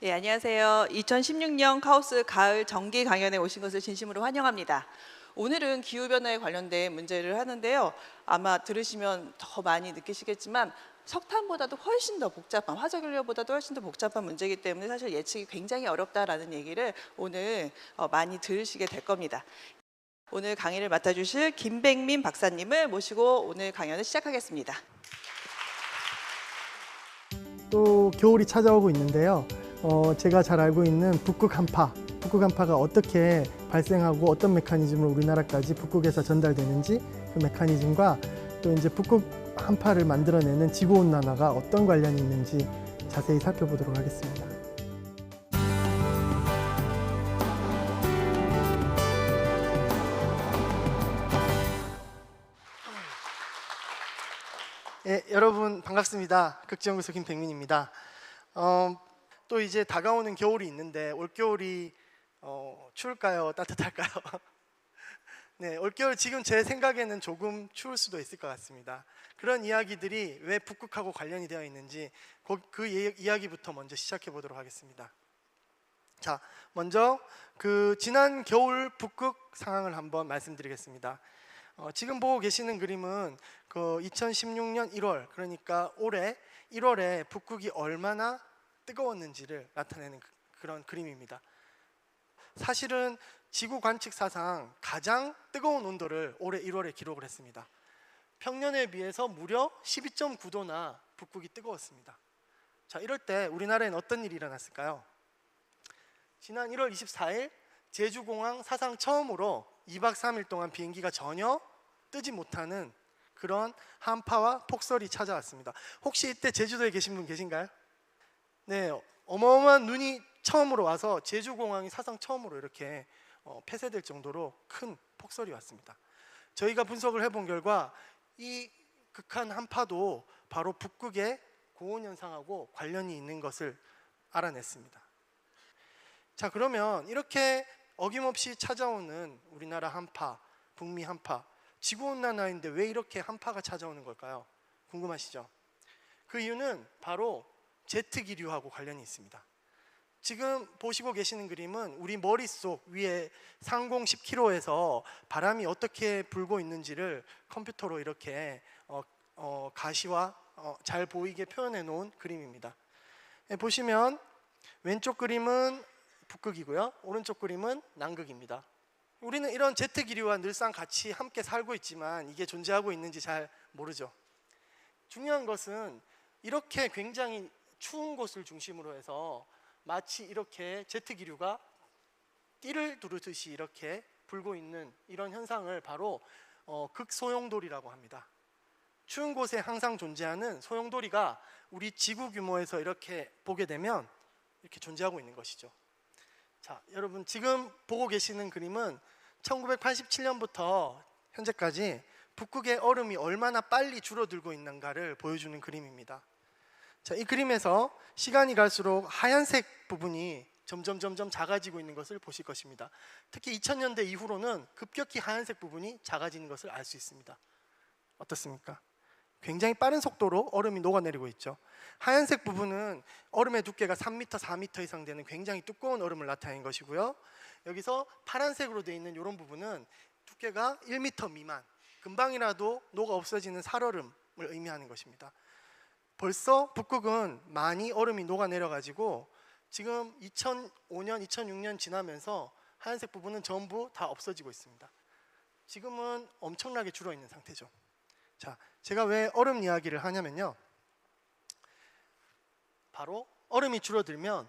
네, 안녕하세요. 2016년 카오스 가을 정기 강연에 오신 것을 진심으로 환영합니다. 오늘은 기후변화에 관련된 문제를 하는데요. 아마 들으시면 더 많이 느끼시겠지만 석탄보다도 훨씬 더 복잡한, 화석연료보다도 훨씬 더 복잡한 문제이기 때문에 사실 예측이 굉장히 어렵다라는 얘기를 오늘 많이 들으시게 될 겁니다. 오늘 강의를 맡아주실 김백민 박사님을 모시고 오늘 강연을 시작하겠습니다. 또 겨울이 찾아오고 있는데요. 제가 잘 알고 있는 북극 한파가 어떻게 발생하고 어떤 메커니즘으로 우리나라까지 북극에서 전달되는지 그 메커니즘과 또 이제 북극 한파를 만들어내는 지구온난화가 어떤 관련이 있는지 자세히 살펴보도록 하겠습니다. 여러분 반갑습니다. 극지연구소 김백민입니다. 또 이제 다가오는 겨울이 있는데 올겨울이 추울까요? 따뜻할까요? 네, 올겨울 지금 제 생각에는 조금 추울 수도 있을 것 같습니다. 그런 이야기들이 왜 북극하고 관련이 되어 있는지 그 이야기부터 먼저 시작해 보도록 하겠습니다. 자, 먼저 그 지난 겨울 북극 상황을 한번 말씀드리겠습니다. 지금 보고 계시는 그림은 그 2016년 1월, 그러니까 올해 1월에 북극이 얼마나 뜨거웠는지를 나타내는 그런 그림입니다. 사실은 지구 관측사상 가장 뜨거운 온도를 올해 1월에 기록을 했습니다. 평년에 비해서 무려 12.9도나 북극이 뜨거웠습니다. 자, 이럴 때 우리나라에는 어떤 일이 일어났을까요? 지난 1월 24일 제주공항 사상 처음으로 2박 3일 동안 비행기가 전혀 뜨지 못하는 그런 한파와 폭설이 찾아왔습니다. 혹시 이때 제주도에 계신 분 계신가요? 네, 어마어마한 눈이 처음으로 와서 제주공항이 사상 처음으로 이렇게 폐쇄될 정도로 큰 폭설이 왔습니다. 저희가 분석을 해본 결과 이 극한 한파도 바로 북극의 고온 현상하고 관련이 있는 것을 알아냈습니다. 자, 그러면 이렇게 어김없이 찾아오는 우리나라 한파, 북미 한파, 지구온난화인데 왜 이렇게 한파가 찾아오는 걸까요? 궁금하시죠? 그 이유는 바로 제트 기류하고 관련이 있습니다. 지금 보시고 계시는 그림은 우리 머릿속 위에 상공 10km에서 바람이 어떻게 불고 있는지를 컴퓨터로 이렇게 가시와 잘 보이게 표현해 놓은 그림입니다. 보시면 왼쪽 그림은 북극이고요, 오른쪽 그림은 남극입니다. 우리는 이런 제트 기류와 늘상 같이 함께 살고 있지만 이게 존재하고 있는지 잘 모르죠. 중요한 것은 이렇게 굉장히 추운 곳을 중심으로 해서 마치 이렇게 제트 기류가 띠를 두르듯이 이렇게 불고 있는 이런 현상을 바로 극소용돌이라고 합니다. 추운 곳에 항상 존재하는 소용돌이가 우리 지구 규모에서 이렇게 보게 되면 이렇게 존재하고 있는 것이죠. 자, 여러분 지금 보고 계시는 그림은 1987년부터 현재까지 북극의 얼음이 얼마나 빨리 줄어들고 있는가를 보여주는 그림입니다. 자, 이 그림에서 시간이 갈수록 하얀색 부분이 점점 작아지고 있는 것을 보실 것입니다. 특히 2000년대 이후로는 급격히 하얀색 부분이 작아지는 것을 알 수 있습니다. 어떻습니까? 굉장히 빠른 속도로 얼음이 녹아내리고 있죠. 하얀색 부분은 얼음의 두께가 3m, 4m 이상 되는 굉장히 두꺼운 얼음을 나타내는 것이고요. 여기서 파란색으로 되어 있는 이런 부분은 두께가 1m 미만, 금방이라도 녹아 없어지는 살얼음을 의미하는 것입니다. 벌써 북극은 많이 얼음이 녹아내려 가지고 지금 2005년, 2006년 지나면서 하얀색 부분은 전부 다 없어지고 있습니다. 지금은 엄청나게 줄어 있는 상태죠. 자, 제가 왜 얼음 이야기를 하냐면요, 바로 얼음이 줄어들면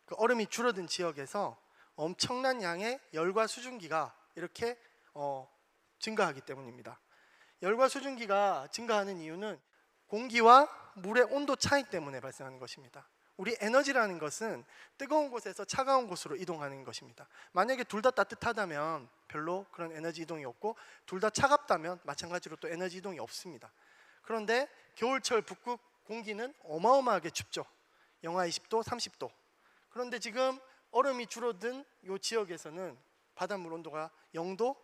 그 얼음이 줄어든 지역에서 엄청난 양의 열과 수증기가 이렇게 증가하기 때문입니다. 열과 수증기가 증가하는 이유는 공기와 물의 온도 차이 때문에 발생하는 것입니다. 우리 에너지라는 것은 뜨거운 곳에서 차가운 곳으로 이동하는 것입니다. 만약에 둘 다 따뜻하다면 별로 그런 에너지 이동이 없고 둘 다 차갑다면 마찬가지로 또 에너지 이동이 없습니다. 그런데 겨울철 북극 공기는 어마어마하게 춥죠. 영하 20도, 30도. 그런데 지금 얼음이 줄어든 이 지역에서는 바닷물 온도가 0도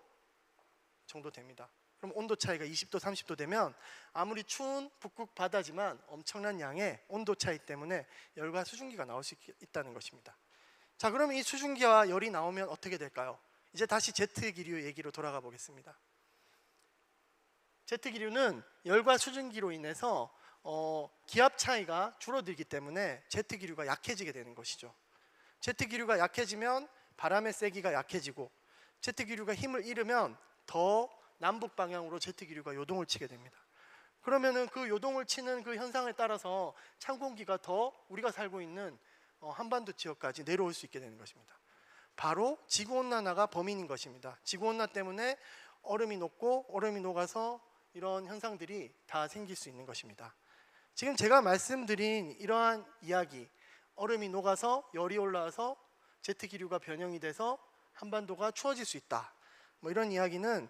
정도 됩니다. 그럼 온도 차이가 20도, 30도 되면 아무리 추운 북극 바다지만 엄청난 양의 온도 차이 때문에 열과 수증기가 나올 수 있다는 것입니다. 자, 그러면 이 수증기와 열이 나오면 어떻게 될까요? 이제 다시 제트 기류 얘기로 돌아가 보겠습니다. 제트 기류는 열과 수증기로 인해서 기압 차이가 줄어들기 때문에 제트 기류가 약해지게 되는 것이죠. 제트 기류가 약해지면 바람의 세기가 약해지고, 제트 기류가 힘을 잃으면 더 남북 방향으로 제트 기류가 요동을 치게 됩니다. 그러면은 그 요동을 치는 그 현상에 따라서 찬 공기가 더 우리가 살고 있는 한반도 지역까지 내려올 수 있게 되는 것입니다. 바로 지구온난화가 범인인 것입니다. 지구온난화 때문에 얼음이 녹고 얼음이 녹아서 이런 현상들이 다 생길 수 있는 것입니다. 지금 제가 말씀드린 이러한 이야기, 얼음이 녹아서 열이 올라와서 제트 기류가 변형이 돼서 한반도가 추워질 수 있다, 뭐 이런 이야기는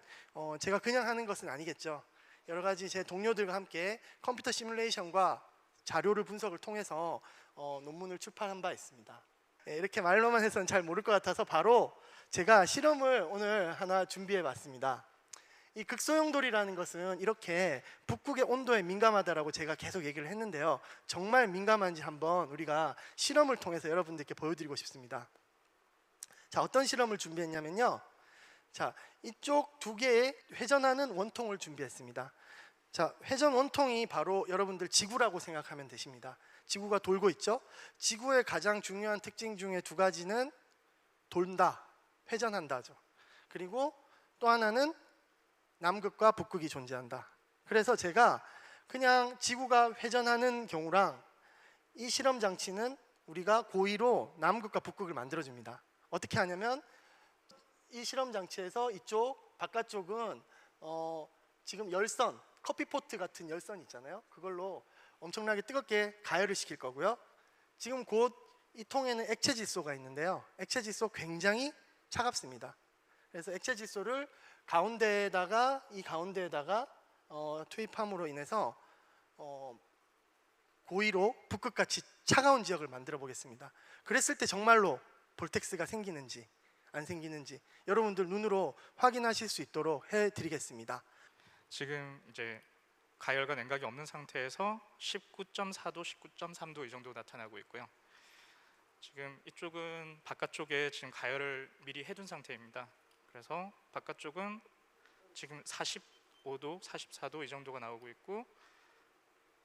제가 그냥 하는 것은 아니겠죠. 여러 가지 제 동료들과 함께 컴퓨터 시뮬레이션과 자료를 분석을 통해서 논문을 출판한 바 있습니다. 이렇게 말로만 해서는 잘 모를 것 같아서 바로 제가 실험을 오늘 하나 준비해 봤습니다. 이 극소용돌이라는 것은 이렇게 북극의 온도에 민감하다라고 제가 계속 얘기를 했는데요, 정말 민감한지 한번 우리가 실험을 통해서 여러분들께 보여드리고 싶습니다. 자, 어떤 실험을 준비했냐면요, 자, 이쪽 두 개의 회전하는 원통을 준비했습니다. 자, 회전 원통이 바로 여러분들 지구라고 생각하면 되십니다. 지구가 돌고 있죠. 지구의 가장 중요한 특징 중에 두 가지는 돈다, 회전한다죠. 그리고 또 하나는 남극과 북극이 존재한다. 그래서 제가 그냥 지구가 회전하는 경우랑 이 실험 장치는 우리가 고의로 남극과 북극을 만들어줍니다. 어떻게 하냐면 이 실험 장치에서 이쪽 바깥쪽은 지금 열선, 커피포트 같은 열선 있잖아요. 그걸로 엄청나게 뜨겁게 가열을 시킬 거고요. 지금 곧 이 통에는 액체 질소가 있는데요, 액체 질소 굉장히 차갑습니다. 그래서 액체 질소를 이 가운데에다가 투입함으로 인해서 고의로 북극같이 차가운 지역을 만들어 보겠습니다. 그랬을 때 정말로 볼텍스가 생기는지 안 생기는지 여러분들 눈으로 확인하실 수 있도록 해드리겠습니다. 지금 이제 가열과 냉각이 없는 상태에서 19.4도, 19.3도 이 정도 나타나고 있고요. 지금 이쪽은 바깥쪽에 지금 가열을 미리 해둔 상태입니다. 그래서 바깥쪽은 지금 45도, 44도 이 정도가 나오고 있고,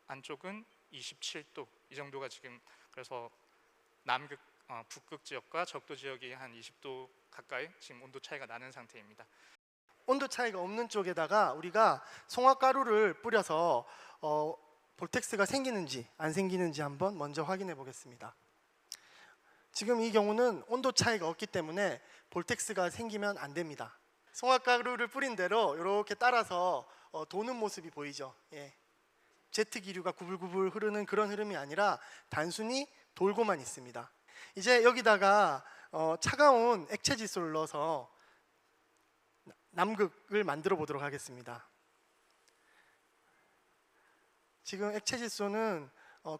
안쪽은 27도 이 정도가 지금, 그래서 남극, 북극 지역과 적도 지역이 한 20도 가까이 지금 온도 차이가 나는 상태입니다. 온도 차이가 없는 쪽에다가 우리가 송화가루를 뿌려서 볼텍스가 생기는지 안 생기는지 한번 먼저 확인해 보겠습니다. 지금 이 경우는 온도 차이가 없기 때문에 볼텍스가 생기면 안 됩니다. 송화가루를 뿌린 대로 이렇게 따라서 도는 모습이 보이죠. 예. 제트 기류가 구불구불 흐르는 그런 흐름이 아니라 단순히 돌고만 있습니다. 이제 여기다가 차가운 액체 질소를 넣어서 남극을 만들어 보도록 하겠습니다. 지금 액체 질소는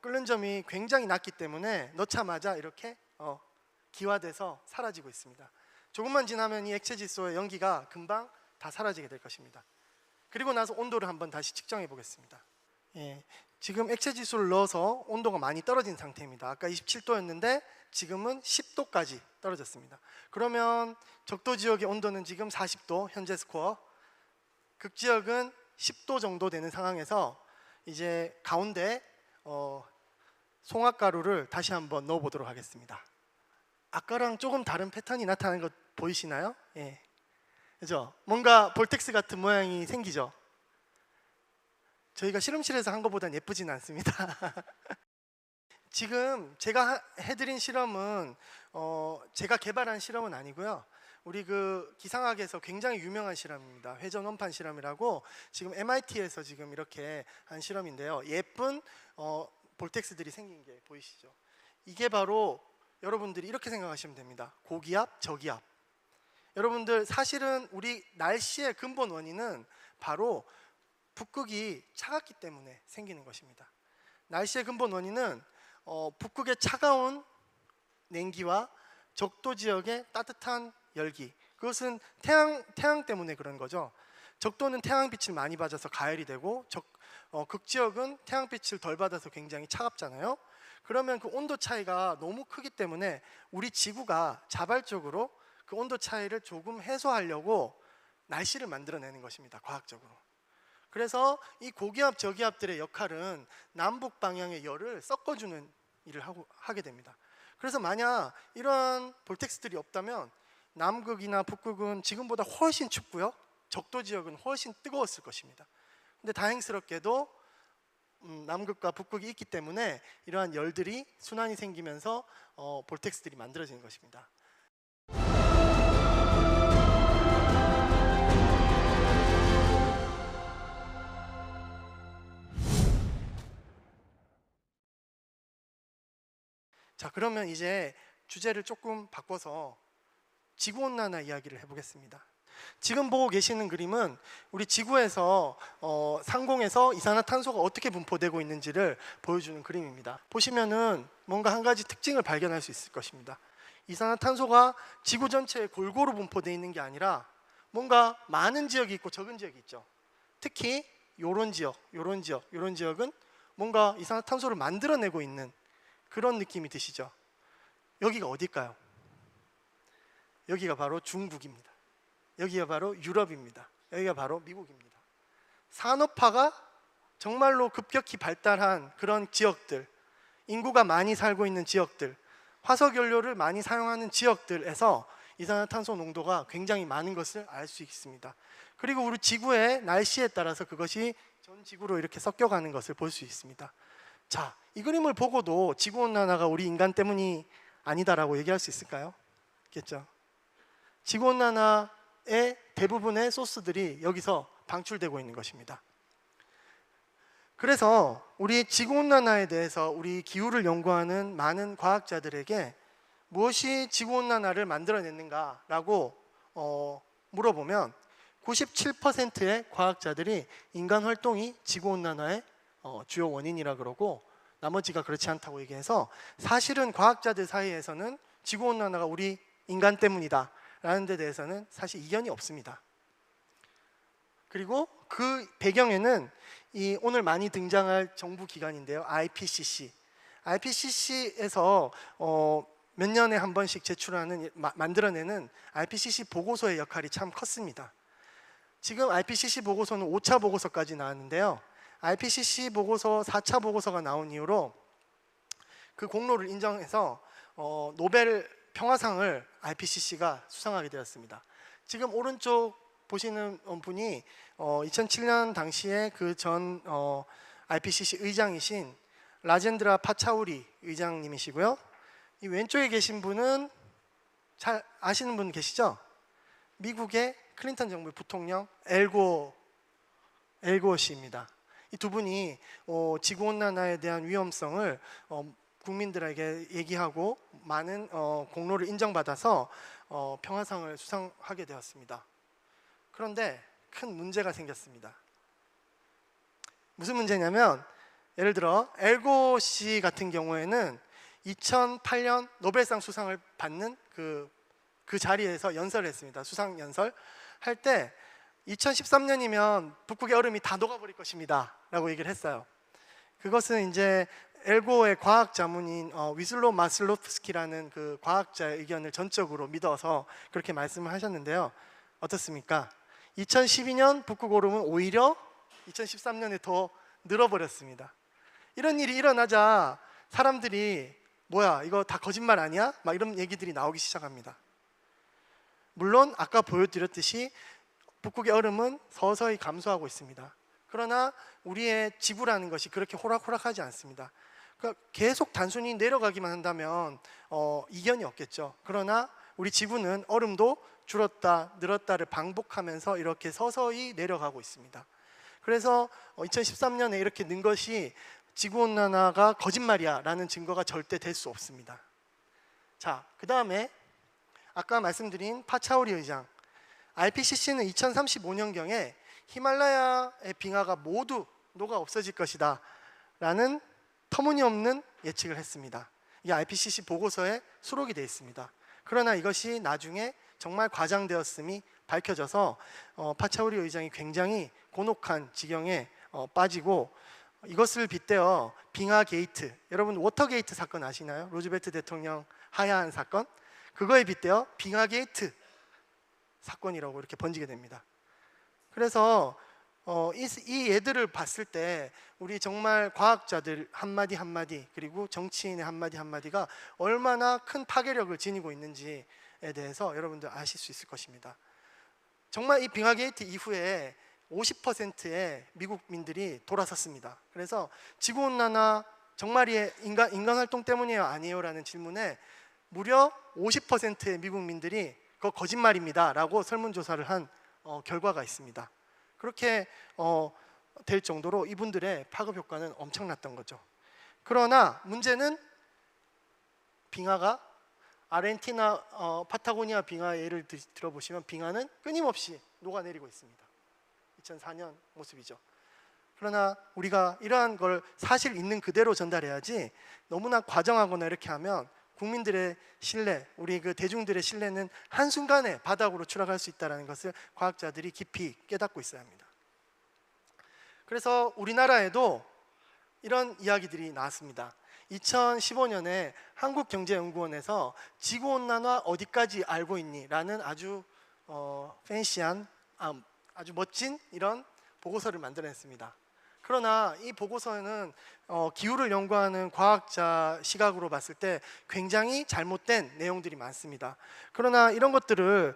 끓는 점이 굉장히 낮기 때문에 넣자마자 이렇게 기화돼서 사라지고 있습니다. 조금만 지나면 이 액체 질소의 연기가 금방 다 사라지게 될 것입니다. 그리고 나서 온도를 한번 다시 측정해 보겠습니다. 예, 지금 액체 질소를 넣어서 온도가 많이 떨어진 상태입니다. 아까 27도였는데 지금은 10도까지 떨어졌습니다. 그러면 적도 지역의 온도는 지금 40도, 현재 스코어. 극지역은 10도 정도 되는 상황에서 이제 가운데 송화가루를 다시 한번 넣어 보도록 하겠습니다. 아까랑 조금 다른 패턴이 나타나는 것 보이시나요? 예. 그죠? 뭔가 볼텍스 같은 모양이 생기죠? 저희가 실험실에서 한 것보다는 예쁘진 않습니다. 지금 제가 해드린 실험은 제가 개발한 실험은 아니고요, 우리 그 기상학에서 굉장히 유명한 실험입니다. 회전 원판 실험이라고 지금 MIT에서 지금 이렇게 한 실험인데요, 예쁜 볼텍스들이 생긴 게 보이시죠? 이게 바로 여러분들이 이렇게 생각하시면 됩니다. 고기압, 저기압. 여러분들 사실은 우리 날씨의 근본 원인은 바로 북극이 차갑기 때문에 생기는 것입니다. 날씨의 근본 원인은 북극의 차가운 냉기와 적도 지역의 따뜻한 열기, 그것은 태양 때문에 그런 거죠. 적도는 태양빛을 많이 받아서 가열이 되고 극지역은 태양빛을 덜 받아서 굉장히 차갑잖아요. 그러면 그 온도 차이가 너무 크기 때문에 우리 지구가 자발적으로 그 온도 차이를 조금 해소하려고 날씨를 만들어내는 것입니다. 과학적으로. 그래서 이 고기압 저기압들의 역할은 남북 방향의 열을 섞어주는 일을 하게 됩니다. 그래서 만약 이러한 볼텍스들이 없다면 남극이나 북극은 지금보다 훨씬 춥고요, 적도 지역은 훨씬 뜨거웠을 것입니다. 근데 다행스럽게도 남극과 북극이 있기 때문에 이러한 열들이 순환이 생기면서 볼텍스들이 만들어지는 것입니다. 자, 그러면 이제 주제를 조금 바꿔서 지구온난화 이야기를 해보겠습니다. 지금 보고 계시는 그림은 우리 지구에서 상공에서 이산화탄소가 어떻게 분포되고 있는지를 보여주는 그림입니다. 보시면은 뭔가 한 가지 특징을 발견할 수 있을 것입니다. 이산화탄소가 지구 전체에 골고루 분포되어 있는 게 아니라 뭔가 많은 지역이 있고 적은 지역이 있죠. 특히 요런 지역, 요런 지역, 요런 지역은 뭔가 이산화탄소를 만들어내고 있는 그런 느낌이 드시죠? 여기가 어딜까요? 여기가 바로 중국입니다. 여기가 바로 유럽입니다. 여기가 바로 미국입니다. 산업화가 정말로 급격히 발달한 그런 지역들, 인구가 많이 살고 있는 지역들, 화석연료를 많이 사용하는 지역들에서 이산화탄소 농도가 굉장히 많은 것을 알 수 있습니다. 그리고 우리 지구의 날씨에 따라서 그것이 전 지구로 이렇게 섞여가는 것을 볼 수 있습니다. 자, 이 그림을 보고도 지구온난화가 우리 인간 때문이 아니다라고 얘기할 수 있을까요? 있겠죠. 지구온난화의 대부분의 소스들이 여기서 방출되고 있는 것입니다. 그래서 우리 지구온난화에 대해서 우리 기후를 연구하는 많은 과학자들에게 무엇이 지구온난화를 만들어냈는가라고 물어보면 97%의 과학자들이 인간 활동이 지구온난화의 주요 원인이라 그러고 나머지가 그렇지 않다고 얘기해서 사실은 과학자들 사이에서는 지구온난화가 우리 인간 때문이다 라는 데 대해서는 사실 이견이 없습니다. 그리고 그 배경에는 이 오늘 많이 등장할 정부 기관인데요, IPCC. IPCC에서 몇 년에 한 번씩 제출하는 만들어내는 IPCC 보고서의 역할이 참 컸습니다. 지금 IPCC 보고서는 5차 보고서까지 나왔는데요. IPCC 보고서 4차 보고서가 나온 이후로 그 공로를 인정해서 노벨 평화상을 IPCC가 수상하게 되었습니다. 지금 오른쪽 보시는 분이 2007년 당시에 그 전 IPCC 의장이신 라젠드라 파차우리 의장님이시고요. 이 왼쪽에 계신 분은 잘 아시는 분 계시죠? 미국의 클린턴 정부 부통령 엘고 씨입니다. 이 두 분이 지구온난화에 대한 위험성을 국민들에게 얘기하고 많은 공로를 인정받아서 평화상을 수상하게 되었습니다. 그런데 큰 문제가 생겼습니다. 무슨 문제냐면, 예를 들어 엘고 씨 같은 경우에는 2008년 노벨상 수상을 받는 그 자리에서 연설을 했습니다. 수상 연설 할 때 2013년이면 북극의 얼음이 다 녹아버릴 것입니다 라고 얘기를 했어요. 그것은 이제 엘고의 과학 자문인 위슬로 마슬로프스키라는 그 과학자의 의견을 전적으로 믿어서 그렇게 말씀을 하셨는데요. 어떻습니까? 2012년 북극 얼음은 오히려 2013년에 더 늘어버렸습니다. 이런 일이 일어나자 사람들이 뭐야, 이거 다 거짓말 아니야? 막 이런 얘기들이 나오기 시작합니다. 물론 아까 보여드렸듯이 북극의 얼음은 서서히 감소하고 있습니다. 그러나 우리의 지구라는 것이 그렇게 호락호락하지 않습니다. 그러니까 계속 단순히 내려가기만 한다면 이견이 없겠죠. 그러나 우리 지구는 얼음도 줄었다 늘었다를 반복하면서 이렇게 서서히 내려가고 있습니다. 그래서 2013년에 이렇게 는 것이 지구온난화가 거짓말이야 라는 증거가 절대 될 수 없습니다. 자, 그 다음에 아까 말씀드린 파차우리 의장, IPCC는 2035년경에 히말라야의 빙하가 모두 녹아 없어질 것이다 라는 터무니없는 예측을 했습니다. 이게 IPCC 보고서에 수록이 되어 있습니다. 그러나 이것이 나중에 정말 과장되었음이 밝혀져서 파차우리 의장이 굉장히 곤혹한 지경에 빠지고, 이것을 빗대어 빙하 게이트, 여러분 워터게이트 사건 아시나요? 루즈벨트 대통령 하야한 사건, 그거에 빗대어 빙하 게이트 사건이라고 이렇게 번지게 됩니다. 그래서 이 예들을 봤을 때 우리 정말 과학자들 한마디 한마디, 그리고 정치인의 한마디 한마디가 얼마나 큰 파괴력을 지니고 있는지에 대해서 여러분들 아실 수 있을 것입니다. 정말 이 빙하 게이트 이후에 50%의 미국민들이 돌아섰습니다. 그래서 지구온난화 정말이 인간 활동 때문이에요 아니에요? 라는 질문에 무려 50%의 미국민들이 그거 거짓말입니다 라고 설문조사를 한 결과가 있습니다. 그렇게 될 정도로 이분들의 파급 효과는 엄청났던 거죠. 그러나 문제는 빙하가 아르헨티나 파타고니아 빙하 예를 들어보시면 빙하는 끊임없이 녹아내리고 있습니다. 2004년 모습이죠. 그러나 우리가 이러한 걸 사실 있는 그대로 전달해야지, 너무나 과정하거나 이렇게 하면 국민들의 신뢰, 우리 그 대중들의 신뢰는 한순간에 바닥으로 추락할 수 있다는 것을 과학자들이 깊이 깨닫고 있어야 합니다. 그래서 우리나라에도 이런 이야기들이 나왔습니다. 2015년에 한국경제연구원에서 지구온난화 어디까지 알고 있니? 라는 아주 팬시한, 아주 멋진 이런 보고서를 만들어냈습니다. 그러나 이 보고서는 기후를 연구하는 과학자 시각으로 봤을 때 굉장히 잘못된 내용들이 많습니다. 그러나 이런 것들을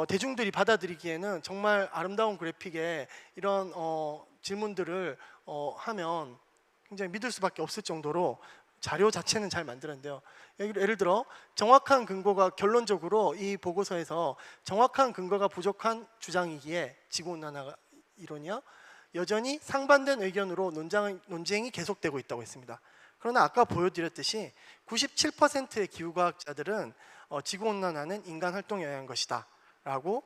대중들이 받아들이기에는 정말 아름다운 그래픽에 이런 질문들을 하면 굉장히 믿을 수밖에 없을 정도로 자료 자체는 잘 만들었는데요. 예를 들어 정확한 근거가, 결론적으로 이 보고서에서 정확한 근거가 부족한 주장이기에 지구온난화 이론이요, 여전히 상반된 의견으로 논쟁이 계속되고 있다고 했습니다. 그러나 아까 보여드렸듯이 97%의 기후과학자들은 지구온난화는 인간 활동에 의한 것이다 라고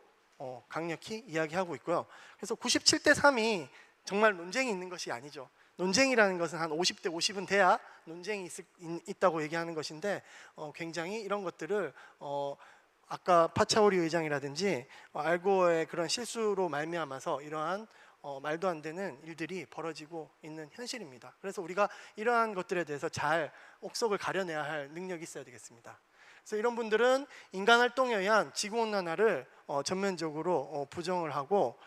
강력히 이야기하고 있고요. 그래서 97대 3이 정말 논쟁이 있는 것이 아니죠. 논쟁이라는 것은 한 50대 50은 돼야 논쟁이 있다고 얘기하는 것인데, 굉장히 이런 것들을 아까 파차우리 의장이라든지 알고의 그런 실수로 말미암아서 이러한 말도 안 되는 일들이 벌어지고 있는 현실입니다. 그래서 우리가 이러한 것들에 대해서 잘 옥석을 가려내야 할 능력이 있어야 되겠습니다. 그래서 이런 분들은 인간 활동에 의한 지구온난화를 전면적으로 부정을 하고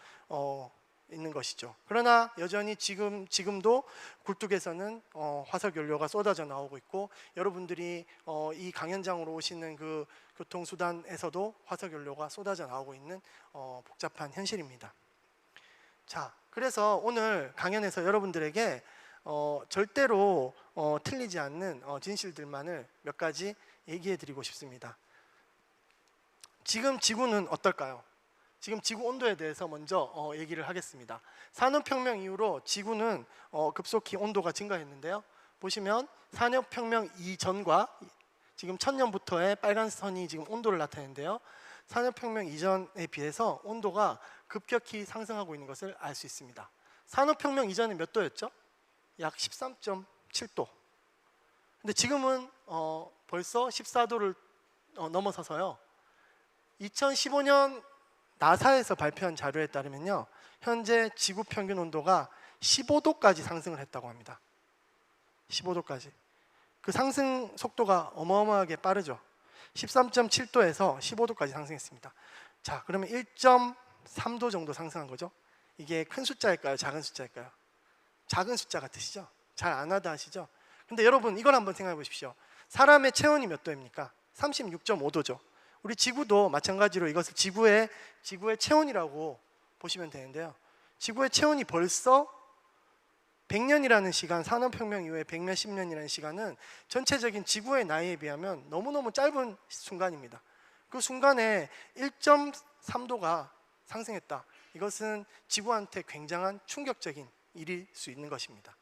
있는 것이죠. 그러나 여전히 지금도 굴뚝에서는 화석 연료가 쏟아져 나오고 있고, 여러분들이 이 강연장으로 오시는 그 교통수단에서도 화석 연료가 쏟아져 나오고 있는 복잡한 현실입니다. 자, 그래서 오늘 강연에서 여러분들에게 절대로 틀리지 않는 진실들만을 몇 가지 얘기해 드리고 싶습니다. 지금 지구는 어떨까요? 지금 지구 온도에 대해서 먼저 얘기를 하겠습니다. 산업혁명 이후로 지구는 급속히 온도가 증가했는데요. 보시면 산업혁명 이전과 지금 1000년부터의 빨간 선이 지금 온도를 나타내는데요. 산업혁명 이전에 비해서 온도가 급격히 상승하고 있는 것을 알 수 있습니다. 산업혁명 이전에 몇 도였죠? 약 13.7도. 근데 지금은 벌써 14도를 넘어서서요. 2015년 나사에서 발표한 자료에 따르면요, 현재 지구 평균 온도가 15도까지 상승을 했다고 합니다. 15도까지. 그 상승 속도가 어마어마하게 빠르죠. 13.7도에서 15도까지 상승했습니다. 자, 그러면 1.3도 정도 상승한 거죠. 이게 큰 숫자일까요? 작은 숫자일까요? 작은 숫자 같으시죠? 잘 안 하다 하시죠? 근데 여러분 이걸 한번 생각해 보십시오. 사람의 체온이 몇 도입니까? 36.5도죠. 우리 지구도 마찬가지로 이것을 지구의 체온이라고 보시면 되는데요. 지구의 체온이 벌써 100년이라는 시간, 산업혁명 이후에 100몇십 년이라는 시간은 전체적인 지구의 나이에 비하면 너무너무 짧은 순간입니다. 그 순간에 1.3도가 상승했다. 이것은 지구한테 굉장한 충격적인 일일 수 있는 것입니다.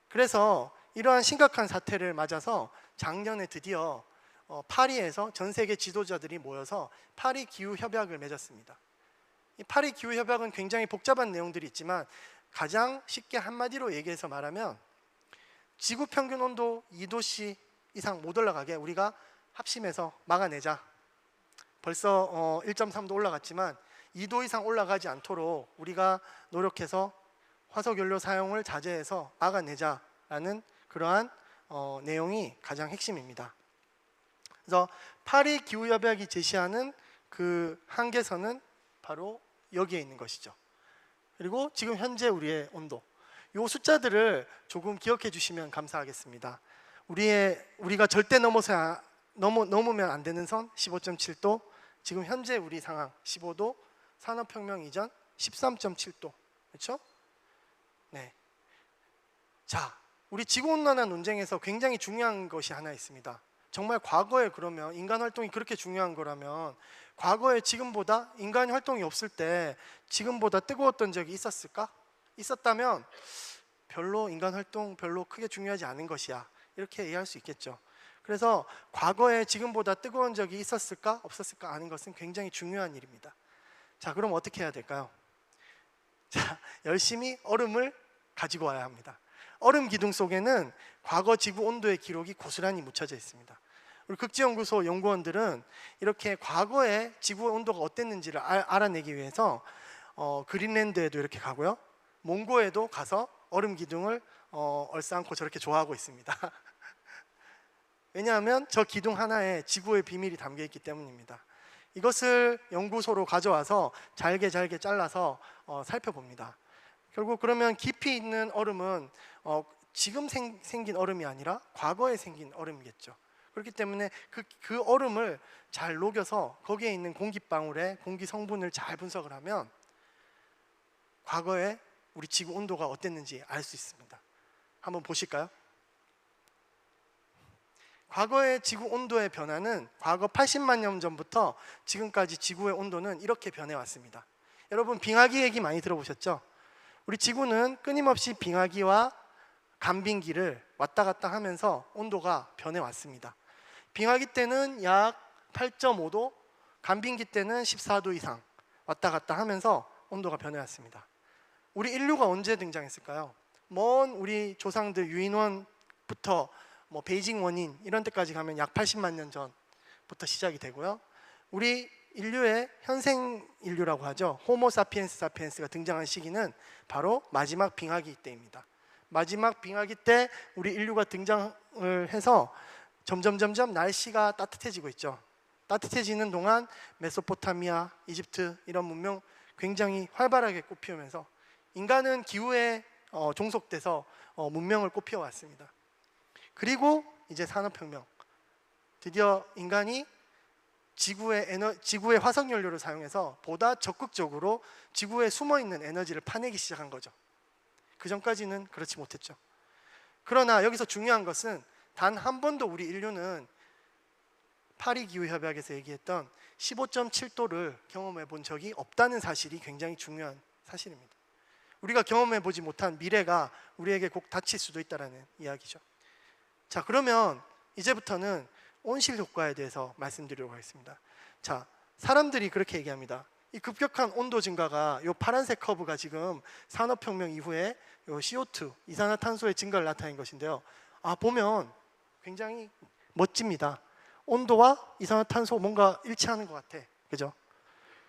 그래서 이러한 심각한 사태를 맞아서 작년에 드디어 파리에서 전 세계 지도자들이 모여서 파리 기후 협약을 맺었습니다. 이 파리 기후 협약은 굉장히 복잡한 내용들이 있지만 가장 쉽게 한마디로 얘기해서 말하면 지구 평균 온도 2도씨 이상 못 올라가게 우리가 합심해서 막아내자. 벌써 1.3도 올라갔지만 2도 이상 올라가지 않도록 우리가 노력해서 화석연료 사용을 자제해서 막아내자라는 그러한 내용이 가장 핵심입니다. 그래서 파리 기후협약이 제시하는 그 한계선은 바로 여기에 있는 것이죠. 그리고 지금 현재 우리의 온도, 이 숫자들을 조금 기억해 주시면 감사하겠습니다. 우리가 절대 넘으면 안 되는 선 15.7도, 지금 현재 우리 상황 15도, 산업혁명 이전 13.7도, 그렇죠? 네. 자, 우리 지구온난화 논쟁에서 굉장히 중요한 것이 하나 있습니다. 정말 과거에 그러면 인간 활동이 그렇게 중요한 거라면 과거에 지금보다 인간 활동이 없을 때 지금보다 뜨거웠던 적이 있었을까? 있었다면 별로 인간 활동 별로 크게 중요하지 않은 것이야, 이렇게 이해할 수 있겠죠. 그래서 과거에 지금보다 뜨거운 적이 있었을까 없었을까 아는 것은 굉장히 중요한 일입니다. 자, 그럼 어떻게 해야 될까요? 자, 열심히 얼음을 가지고 와야 합니다. 얼음 기둥 속에는 과거 지구 온도의 기록이 고스란히 묻혀져 있습니다. 우리 극지연구소 연구원들은 이렇게 과거에 지구 온도가 어땠는지를 알아내기 위해서 그린랜드에도 이렇게 가고요, 몽고에도 가서 얼음 기둥을 얼싸안고 저렇게 좋아하고 있습니다. 왜냐하면 저 기둥 하나에 지구의 비밀이 담겨 있기 때문입니다. 이것을 연구소로 가져와서 잘게 잘라서 살펴봅니다. 결국 그러면 깊이 있는 얼음은 지금 생긴 얼음이 아니라 과거에 생긴 얼음이겠죠. 그렇기 때문에 그 얼음을 잘 녹여서 거기에 있는 공기방울의 공기 성분을 잘 분석을 하면 과거에 우리 지구 온도가 어땠는지 알 수 있습니다. 한번 보실까요? 과거의 지구 온도의 변화는 과거 80만 년 전부터 지금까지 지구의 온도는 이렇게 변해왔습니다. 여러분, 빙하기 얘기 많이 들어보셨죠? 우리 지구는 끊임없이 빙하기와 간빙기를 왔다 갔다 하면서 온도가 변해왔습니다. 빙하기 때는 약 8.5도, 간빙기 때는 14도 이상 왔다 갔다 하면서 온도가 변해왔습니다. 우리 인류가 언제 등장했을까요? 먼 우리 조상들 유인원부터 베이징 원인 이런 데까지 가면 약 80만 년 전부터 시작이 되고요. 우리 인류의 현생 인류라고 하죠. 호모 사피엔스 사피엔스가 등장한 시기는 바로 마지막 빙하기 때입니다. 마지막 빙하기 때 우리 인류가 등장을 해서 점점 날씨가 따뜻해지고 있죠. 따뜻해지는 동안 메소포타미아, 이집트 이런 문명 굉장히 활발하게 꽃피우면서 인간은 기후에 종속돼서 문명을 꽃피워왔습니다. 그리고 이제 산업혁명, 드디어 인간이 지구의 화석연료를 사용해서 보다 적극적으로 지구에 숨어있는 에너지를 파내기 시작한 거죠. 그 전까지는 그렇지 못했죠. 그러나 여기서 중요한 것은 단 한 번도 우리 인류는 파리 기후협약에서 얘기했던 15.7도를 경험해 본 적이 없다는 사실이 굉장히 중요한 사실입니다. 우리가 경험해 보지 못한 미래가 우리에게 꼭 닥칠 수도 있다는 이야기죠. 자, 그러면 이제부터는 온실 효과에 대해서 말씀드리려고 하겠습니다. 자, 사람들이 그렇게 얘기합니다. 이 급격한 온도 증가가 이 파란색 커브가 지금 산업혁명 이후에 이 CO2, 이산화탄소의 증가를 나타낸 것인데요. 보면 굉장히 멋집니다. 온도와 이산화탄소 뭔가 일치하는 것 같아, 그죠?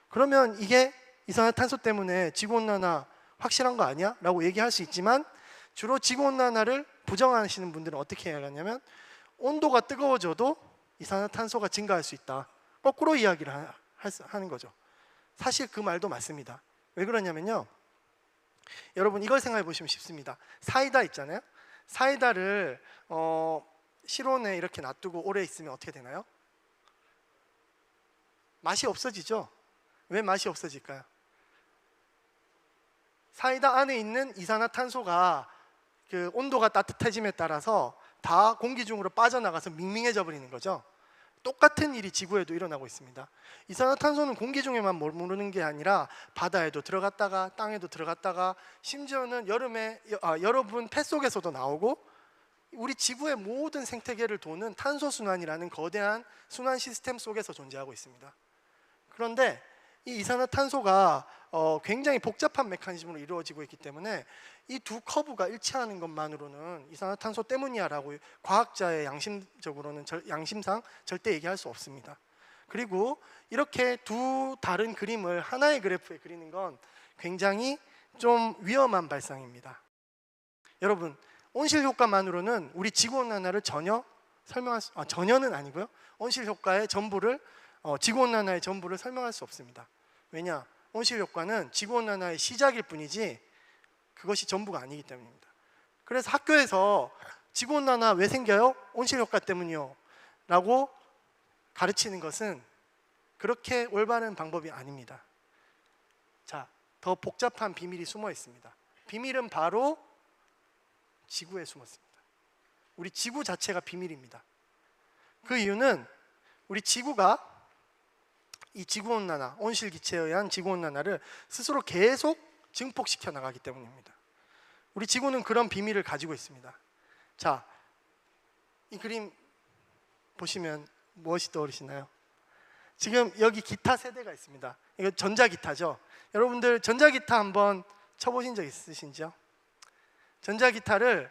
그러면 이게 이산화탄소 때문에 지구온난화 확실한 거 아니야? 라고 얘기할 수 있지만 주로 지구온난화를 부정하시는 분들은 어떻게 해야하냐면 온도가 뜨거워져도 이산화탄소가 증가할 수 있다, 거꾸로 이야기를 하는 거죠. 사실 그 말도 맞습니다. 왜 그러냐면요, 여러분 이걸 생각해 보시면 쉽습니다. 사이다 있잖아요. 사이다를 실온에 이렇게 놔두고 오래 있으면 어떻게 되나요? 맛이 없어지죠. 왜 맛이 없어질까요? 사이다 안에 있는 이산화탄소가 그 온도가 따뜻해짐에 따라서 다 공기 중으로 빠져나가서 밍밍해져 버리는 거죠. 똑같은 일이 지구에도 일어나고 있습니다. 이산화탄소는 공기 중에만 머무르는 게 아니라 바다에도 들어갔다가 땅에도 들어갔다가 심지어는 여러분 폐 속에서도 나오고 우리 지구의 모든 생태계를 도는 탄소순환이라는 거대한 순환 시스템 속에서 존재하고 있습니다. 그런데 이 이산화탄소가 굉장히 복잡한 메커니즘으로 이루어지고 있기 때문에 이 두 커브가 일치하는 것만으로는 이산화탄소 때문이야라고 과학자의 양심상 절대 얘기할 수 없습니다. 그리고 이렇게 두 다른 그림을 하나의 그래프에 그리는 건 굉장히 좀 위험한 발상입니다. 여러분, 온실 효과만으로는 우리 지구온난화를 전혀 전혀는 아니고요. 온실 효과의 전부를 지구온난화의 전부를 설명할 수 없습니다. 왜냐? 온실 효과는 지구온난화의 시작일 뿐이지 그것이 전부가 아니기 때문입니다. 그래서 학교에서 지구온난화 왜 생겨요? 온실 효과 때문이요 라고 가르치는 것은 그렇게 올바른 방법이 아닙니다. 자, 더 복잡한 비밀이 숨어 있습니다. 비밀은 바로 지구에 숨었습니다. 우리 지구 자체가 비밀입니다. 그 이유는 우리 지구가 이 지구온난화, 온실기체에 의한 지구온난화를 스스로 계속 증폭시켜 나가기 때문입니다. 우리 지구는 그런 비밀을 가지고 있습니다. 자, 이 그림 보시면 무엇이 떠오르시나요? 지금 여기 기타 세대가 있습니다. 이거 전자기타죠. 여러분들 전자기타 한번 쳐보신 적 있으신지요? 전자기타를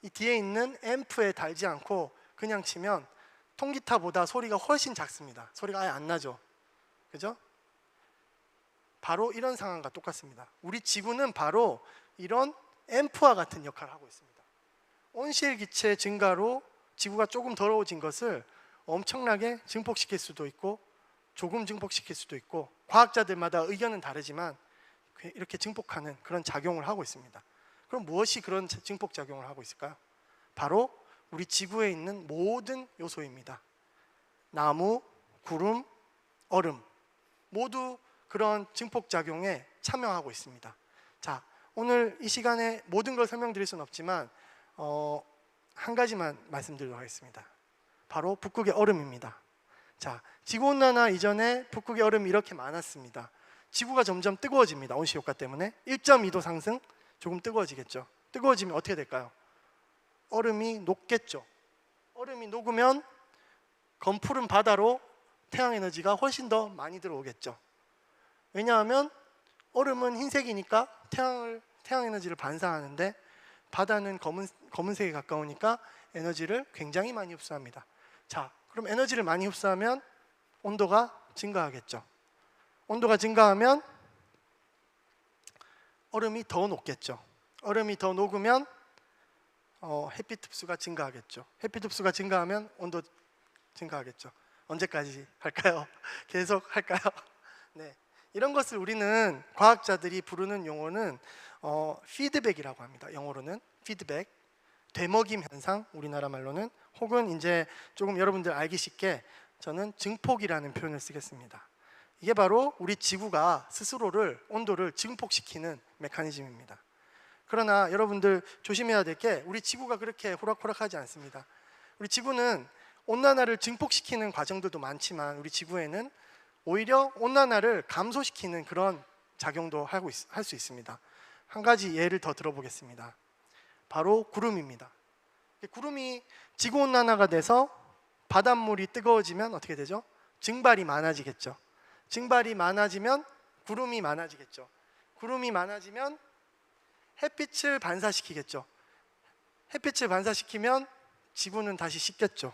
이 뒤에 있는 앰프에 달지 않고 그냥 치면 통기타보다 소리가 훨씬 작습니다. 소리가 아예 안 나죠. 그죠? 바로 이런 상황과 똑같습니다. 우리 지구는 바로 이런 앰프와 같은 역할을 하고 있습니다. 온실기체 증가로 지구가 조금 더러워진 것을 엄청나게 증폭시킬 수도 있고 조금 증폭시킬 수도 있고 과학자들마다 의견은 다르지만 이렇게 증폭하는 그런 작용을 하고 있습니다. 그럼 무엇이 그런 증폭 작용을 하고 있을까요? 바로 우리 지구에 있는 모든 요소입니다. 나무, 구름, 얼음 모두 그런 증폭 작용에 참여하고 있습니다. 자, 오늘 이 시간에 모든 걸 설명드릴 수는 없지만 한 가지만 말씀드리도록 하겠습니다. 바로 북극의 얼음입니다. 자, 지구온난화 이전에 북극의 얼음이 이렇게 많았습니다. 지구가 점점 뜨거워집니다. 온실효과 때문에 1.2도 상승, 조금 뜨거워지겠죠. 뜨거워지면 어떻게 될까요? 얼음이 녹겠죠. 얼음이 녹으면 검푸른 바다로 태양에너지가 훨씬 더 많이 들어오겠죠. 왜냐하면 얼음은 흰색이니까 태양에너지를 반사하는데 바다는 검은색에 가까우니까 에너지를 굉장히 많이 흡수합니다. 자, 그럼 에너지를 많이 흡수하면 온도가 증가하겠죠. 온도가 증가하면 얼음이 더 녹겠죠. 얼음이 더 녹으면 햇빛 흡수가 증가하겠죠. 햇빛 흡수가 증가하면 온도 증가하겠죠. 언제까지 할까요? 계속 할까요? 네, 이런 것을 우리는 과학자들이 부르는 용어는 피드백이라고 합니다. 영어로는 피드백, 되먹임 현상, 우리나라 말로는, 혹은 이제 조금 여러분들 알기 쉽게 저는 증폭이라는 표현을 쓰겠습니다. 이게 바로 우리 지구가 스스로를 온도를 증폭시키는 메커니즘입니다. 그러나 여러분들 조심해야 될 게 우리 지구가 그렇게 호락호락하지 않습니다. 우리 지구는 온난화를 증폭시키는 과정들도 많지만 우리 지구에는 오히려 온난화를 감소시키는 그런 작용도 할 수 있습니다. 한 가지 예를 더 들어보겠습니다. 바로 구름입니다. 구름이 지구온난화가 돼서 바닷물이 뜨거워지면 어떻게 되죠? 증발이 많아지겠죠. 증발이 많아지면 구름이 많아지겠죠. 구름이 많아지면 햇빛을 반사시키겠죠. 햇빛을 반사시키면 지구는 다시 식겠죠.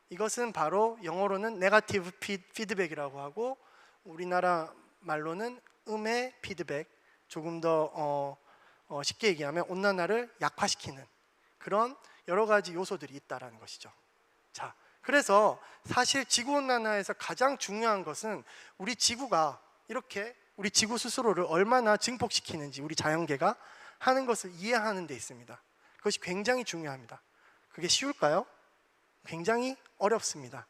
이것은 바로 영어로는 네거티브 피드백이라고 하고 우리나라 말로는 음의 피드백, 조금 더 쉽게 얘기하면 온난화를 약화시키는 그런 여러 가지 요소들이 있다는 것이죠. 자, 그래서 사실 지구온난화에서 가장 중요한 것은 우리 지구가 이렇게 우리 지구 스스로를 얼마나 증폭시키는지 우리 자연계가 하는 것을 이해하는 데 있습니다. 그것이 굉장히 중요합니다. 그게 쉬울까요? 굉장히 어렵습니다.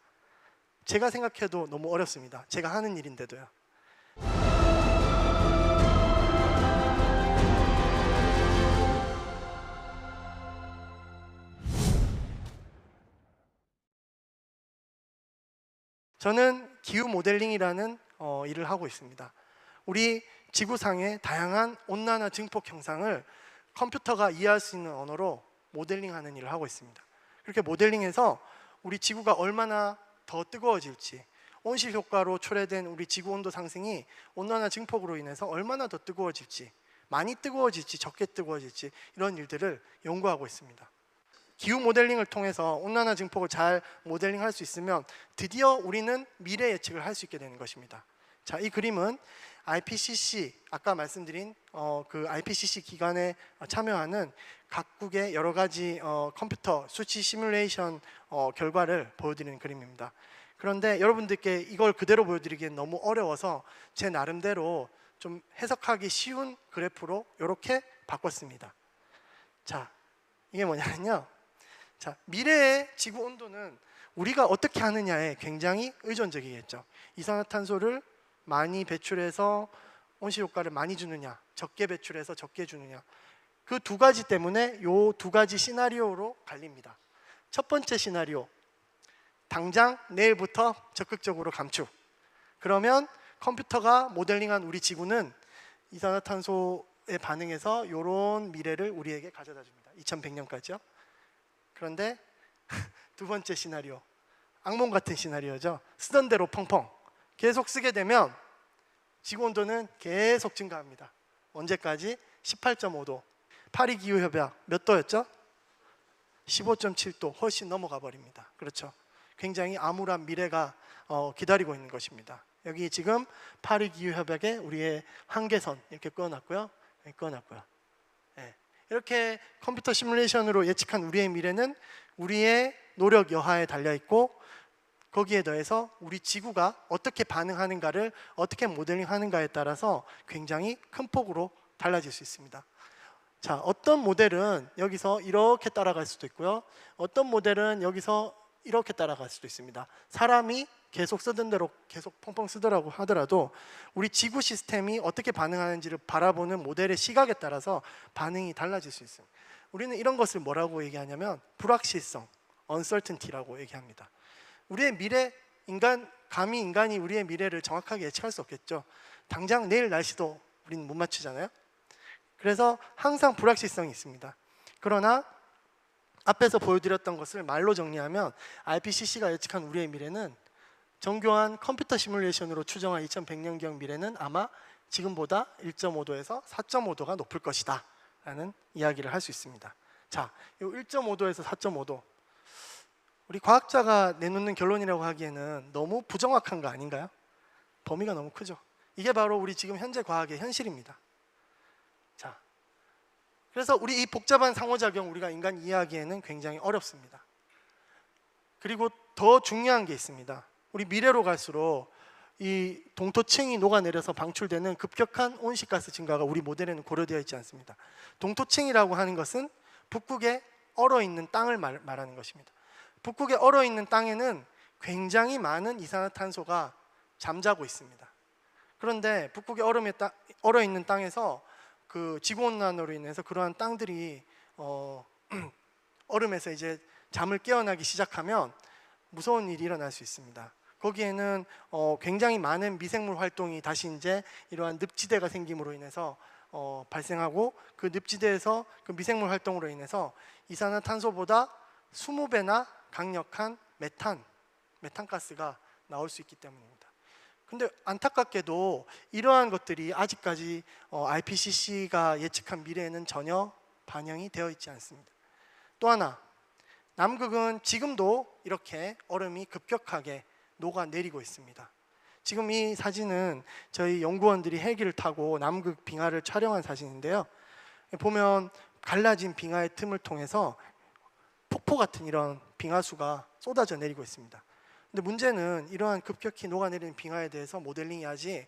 제가 생각해도 너무 어렵습니다. 제가 하는 일인데도요. 저는 기후 모델링이라는 일을 하고 있습니다. 우리 지구상의 다양한 온난화 증폭 현상을 컴퓨터가 이해할 수 있는 언어로 모델링하는 일을 하고 있습니다. 그렇게 모델링해서 우리 지구가 얼마나 더 뜨거워질지, 온실 효과로 초래된 우리 지구 온도 상승이 온난화 증폭으로 인해서 얼마나 더 뜨거워질지, 많이 뜨거워질지 적게 뜨거워질지 이런 일들을 연구하고 있습니다. 기후 모델링을 통해서 온난화 증폭을 잘 모델링할 수 있으면 드디어 우리는 미래 예측을 할 수 있게 되는 것입니다. 자, 이 그림은 IPCC, 아까 말씀드린 그 IPCC 기관에 참여하는 각국의 여러 가지 컴퓨터 수치 시뮬레이션 결과를 보여드리는 그림입니다. 그런데 여러분들께 이걸 그대로 보여드리기엔 너무 어려워서 제 나름대로 좀 해석하기 쉬운 그래프로 이렇게 바꿨습니다. 자, 이게 뭐냐면요. 자, 미래의 지구 온도는 우리가 어떻게 하느냐에 굉장히 의존적이겠죠. 이산화탄소를 많이 배출해서 온실효과를 많이 주느냐, 적게 배출해서 적게 주느냐, 그 두 가지 때문에 요 두 가지 시나리오로 갈립니다. 첫 번째 시나리오, 당장 내일부터 적극적으로 감축. 그러면 컴퓨터가 모델링한 우리 지구는 이산화탄소에 반응해서 이런 미래를 우리에게 가져다 줍니다. 2100년까지요. 그런데 두 번째 시나리오, 악몽 같은 시나리오죠. 쓰던 대로 펑펑 계속 쓰게 되면 지구 온도는 계속 증가합니다. 언제까지? 18.5도. 파리 기후 협약 몇 도였죠? 15.7도 훨씬 넘어가 버립니다. 그렇죠? 굉장히 암울한 미래가 기다리고 있는 것입니다. 여기 지금 파리 기후 협약에 우리의 한계선 이렇게 꺼놨고요. 네. 이렇게 컴퓨터 시뮬레이션으로 예측한 우리의 미래는 우리의 노력 여하에 달려 있고, 거기에 더해서 우리 지구가 어떻게 반응하는가를 어떻게 모델링하는가에 따라서 굉장히 큰 폭으로 달라질 수 있습니다. 자, 어떤 모델은 여기서 이렇게 따라갈 수도 있고요. 어떤 모델은 여기서 이렇게 따라갈 수도 있습니다. 사람이 계속 쓰던 대로 계속 펑펑 쓰더라고 하더라도 우리 지구 시스템이 어떻게 반응하는지를 바라보는 모델의 시각에 따라서 반응이 달라질 수 있습니다. 우리는 이런 것을 뭐라고 얘기하냐면 불확실성, uncertainty라고 얘기합니다. 우리의 미래, 감히 인간이 우리의 미래를 정확하게 예측할 수 없겠죠. 당장 내일 날씨도 우리는 못 맞추잖아요. 그래서 항상 불확실성이 있습니다. 그러나 앞에서 보여드렸던 것을 말로 정리하면 IPCC가 예측한 우리의 미래는 정교한 컴퓨터 시뮬레이션으로 추정한 2100년경 미래는 아마 지금보다 1.5도에서 4.5도가 높을 것이다 라는 이야기를 할 수 있습니다. 자, 이 1.5도에서 4.5도, 우리 과학자가 내놓는 결론이라고 하기에는 너무 부정확한 거 아닌가요? 범위가 너무 크죠. 이게 바로 우리 지금 현재 과학의 현실입니다. 자, 그래서 우리 이 복잡한 상호작용 우리가 인간 이해하기에는 굉장히 어렵습니다. 그리고 더 중요한 게 있습니다. 우리 미래로 갈수록 이 동토층이 녹아내려서 방출되는 급격한 온실가스 증가가 우리 모델에는 고려되어 있지 않습니다. 동토층이라고 하는 것은 북극에 얼어있는 땅을 말하는 것입니다. 북극에 얼어있는 땅에는 굉장히 많은 이산화탄소가 잠자고 있습니다. 그런데 북극에 얼어있는 땅에서 그 지구온난화로 인해서 그러한 땅들이 얼음에서 이제 잠을 깨어나기 시작하면 무서운 일이 일어날 수 있습니다. 거기에는 굉장히 많은 미생물 활동이 다시 이제 이러한 늪지대가 생김으로 인해서 발생하고, 그 늪지대에서 그 미생물 활동으로 인해서 이산화탄소보다 20배나 강력한 메탄가스가 나올 수 있기 때문입니다. 근데 안타깝게도 이러한 것들이 아직까지 IPCC가 예측한 미래에는 전혀 반영이 되어 있지 않습니다. 또 하나, 남극은 지금도 이렇게 얼음이 급격하게 녹아내리고 있습니다. 지금 이 사진은 저희 연구원들이 헬기를 타고 남극 빙하를 촬영한 사진인데요. 보면 갈라진 빙하의 틈을 통해서 폭포 같은 이런 빙하수가 쏟아져 내리고 있습니다. 근데 문제는 이러한 급격히 녹아내리는 빙하에 대해서 모델링이 아직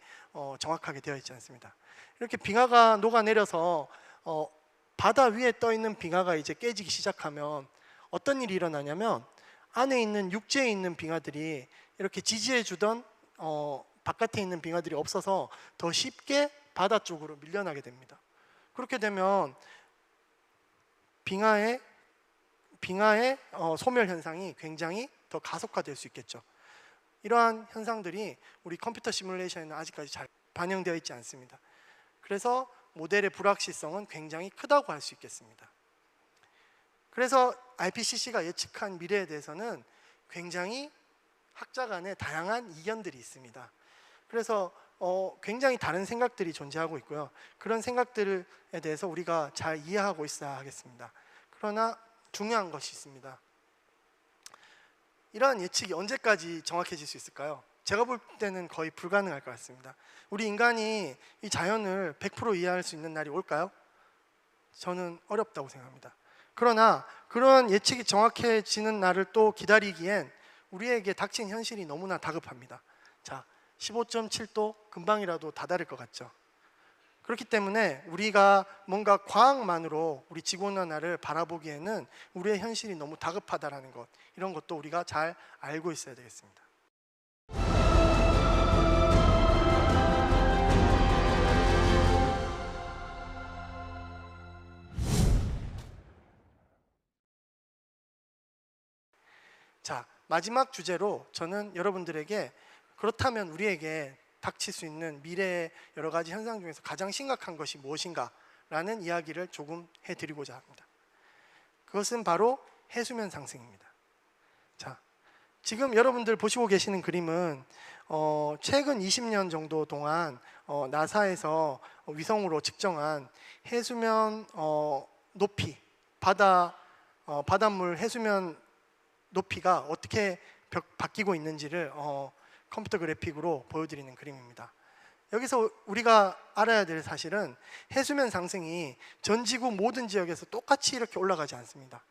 정확하게 되어 있지 않습니다. 이렇게 빙하가 녹아내려서 바다 위에 떠 있는 빙하가 이제 깨지기 시작하면 어떤 일이 일어나냐면 안에 있는 육지에 있는 빙하들이 이렇게 지지해 주던 바깥에 있는 빙하들이 없어서 더 쉽게 바다 쪽으로 밀려나게 됩니다. 그렇게 되면 빙하의 소멸 현상이 굉장히 더 가속화될 수 있겠죠. 이러한 현상들이 우리 컴퓨터 시뮬레이션에는 아직까지 잘 반영되어 있지 않습니다. 그래서 모델의 불확실성은 굉장히 크다고 할 수 있겠습니다. 그래서 IPCC가 예측한 미래에 대해서는 굉장히 학자 간에 다양한 이견들이 있습니다. 그래서 굉장히 다른 생각들이 존재하고 있고요. 그런 생각들에 대해서 우리가 잘 이해하고 있어야 하겠습니다. 그러나 중요한 것이 있습니다. 이러한 예측이 언제까지 정확해질 수 있을까요? 제가 볼 때는 거의 불가능할 것 같습니다. 우리 인간이 이 자연을 100% 이해할 수 있는 날이 올까요? 저는 어렵다고 생각합니다. 그러나 그런 예측이 정확해지는 날을 또 기다리기엔 우리에게 닥친 현실이 너무나 다급합니다. 자, 15.7도 금방이라도 다다를 것 같죠. 그렇기 때문에 우리가 뭔가 과학만으로 우리 지구온난화를 바라보기에는 우리의 현실이 너무 다급하다라는 것, 이런 것도 우리가 잘 알고 있어야 되겠습니다. 자, 마지막 주제로 저는 여러분들에게 그렇다면 우리에게 닥칠 수 있는 미래의 여러 가지 현상 중에서 가장 심각한 것이 무엇인가 라는 이야기를 조금 해드리고자 합니다. 그것은 바로 해수면 상승입니다. 자, 지금 여러분들 보시고 계시는 그림은 최근 20년 정도 동안 나사에서 위성으로 측정한 해수면 높이, 바닷물 해수면 높이가 어떻게 바뀌고 있는지를 컴퓨터 그래픽으로 보여드리는 그림입니다. 여기서 우리가 알아야 될 사실은 해수면 상승이 전 지구 모든 지역에서 똑같이 이렇게 올라가지 않습니다.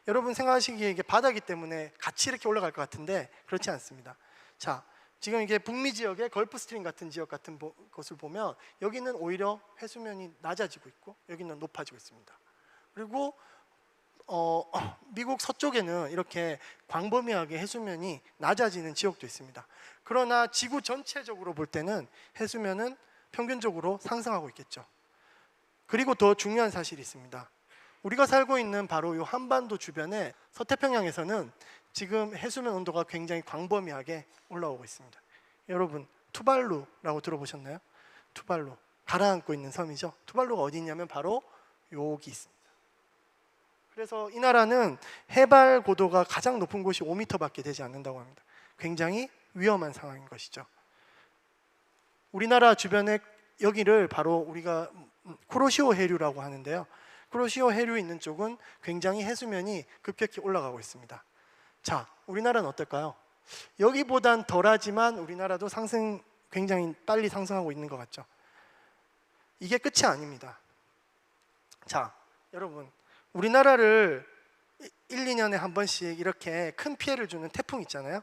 여러분 생각하시기에 이게 바다기 때문에 같이 이렇게 올라갈 것 같은데 그렇지 않습니다. 자, 지금 이게 북미 지역의 걸프 스트림 같은 지역 같은 것을 보면 여기는 오히려 해수면이 낮아지고 있고 여기는 높아지고 있습니다. 그리고 미국 서쪽에는 이렇게 광범위하게 해수면이 낮아지는 지역도 있습니다. 그러나 지구 전체적으로 볼 때는 해수면은 평균적으로 상승하고 있겠죠. 그리고 더 중요한 사실이 있습니다. 우리가 살고 있는 바로 이 한반도 주변에 서태평양에서는 지금 해수면 온도가 굉장히 광범위하게 올라오고 있습니다. 여러분, 투발루라고 들어보셨나요? 투발루, 가라앉고 있는 섬이죠. 투발루가 어디 있냐면 바로 여기 있습니다. 그래서 이 나라는 해발 고도가 가장 높은 곳이 5m밖에 되지 않는다고 합니다. 굉장히 위험한 상황인 것이죠. 우리나라 주변에 여기를 바로 우리가 쿠로시오 해류라고 하는데요. 쿠로시오 해류 있는 쪽은 굉장히 해수면이 급격히 올라가고 있습니다. 자, 우리나라는 어떨까요? 여기보단 덜하지만 우리나라도 굉장히 빨리 상승하고 있는 것 같죠. 이게 끝이 아닙니다. 자, 여러분, 우리나라를 1, 2년에 한 번씩 이렇게 큰 피해를 주는 태풍 있잖아요.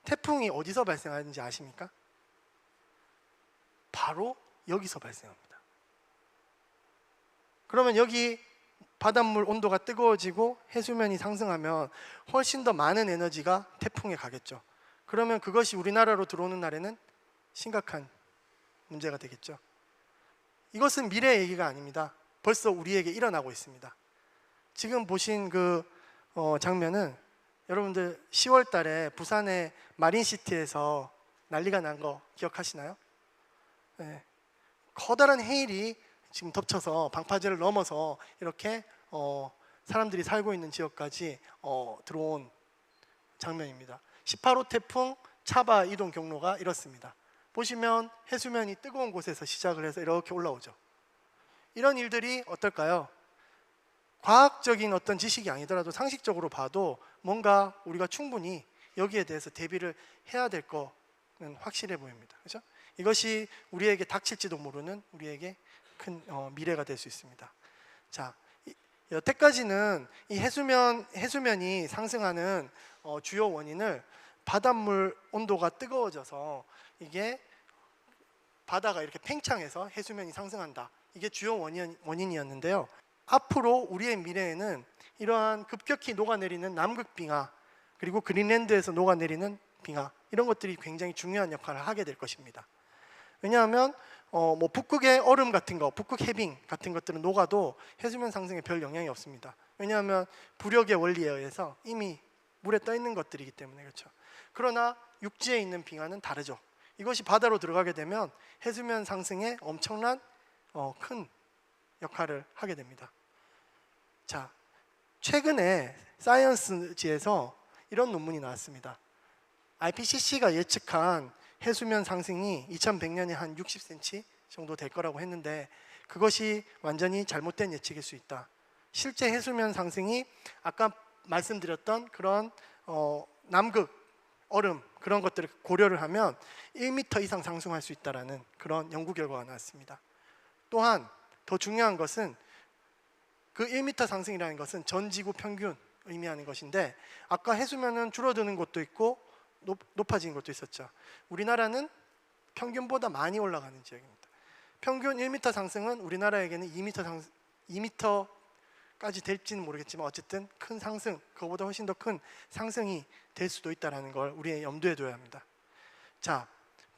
태풍이 어디서 발생하는지 아십니까? 바로 여기서 발생합니다. 그러면 여기 바닷물 온도가 뜨거워지고 해수면이 상승하면 훨씬 더 많은 에너지가 태풍에 가겠죠. 그러면 그것이 우리나라로 들어오는 날에는 심각한 문제가 되겠죠. 이것은 미래의 얘기가 아닙니다. 벌써 우리에게 일어나고 있습니다. 지금 보신 그 장면은 여러분들 10월 달에 부산의 마린시티에서 난리가 난 거 기억하시나요? 네. 커다란 해일이 지금 덮쳐서 방파제를 넘어서 이렇게 사람들이 살고 있는 지역까지 들어온 장면입니다. 18호 태풍 차바 이동 경로가 이렇습니다. 보시면 해수면이 뜨거운 곳에서 시작을 해서 이렇게 올라오죠. 이런 일들이 어떨까요? 과학적인 어떤 지식이 아니더라도 상식적으로 봐도 뭔가 우리가 충분히 여기에 대해서 대비를 해야 될 거는 확실해 보입니다. 그렇죠? 이것이 우리에게 닥칠지도 모르는 우리에게 큰 미래가 될 수 있습니다. 자, 여태까지는 이 해수면이 상승하는 주요 원인을 바닷물 온도가 뜨거워져서 이게 바다가 이렇게 팽창해서 해수면이 상승한다. 이게 주요 원인이었는데요. 앞으로 우리의 미래에는 이러한 급격히 녹아내리는 남극빙하 그리고 그린랜드에서 녹아내리는 빙하 이런 것들이 굉장히 중요한 역할을 하게 될 것입니다. 왜냐하면 뭐 북극의 얼음 같은 거, 북극 해빙 같은 것들은 녹아도 해수면 상승에 별 영향이 없습니다. 왜냐하면 부력의 원리에 의해서 이미 물에 떠 있는 것들이기 때문에 그렇죠. 그러나 육지에 있는 빙하는 다르죠. 이것이 바다로 들어가게 되면 해수면 상승에 엄청난 큰 역할을 하게 됩니다. 자, 최근에 사이언스지에서 이런 논문이 나왔습니다. IPCC가 예측한 해수면 상승이 2100년에 한 60cm 정도 될 거라고 했는데 그것이 완전히 잘못된 예측일 수 있다. 실제 해수면 상승이 아까 말씀드렸던 그런 남극 얼음 그런 것들을 고려를 하면 1m 이상 상승할 수 있다라는 그런 연구 결과가 나왔습니다. 또한 더 중요한 것은 그 1m 상승이라는 것은 전 지구 평균 의미하는 것인데 아까 해수면은 줄어드는 곳도 있고 높아지는 것도 있었죠. 우리나라는 평균보다 많이 올라가는 지역입니다. 평균 1m 상승은 우리나라에게는 2m까지 될지는 모르겠지만 어쨌든 큰 상승, 그거보다 훨씬 더 큰 상승이 될 수도 있다는 걸 우리의 염두에 둬야 합니다. 자,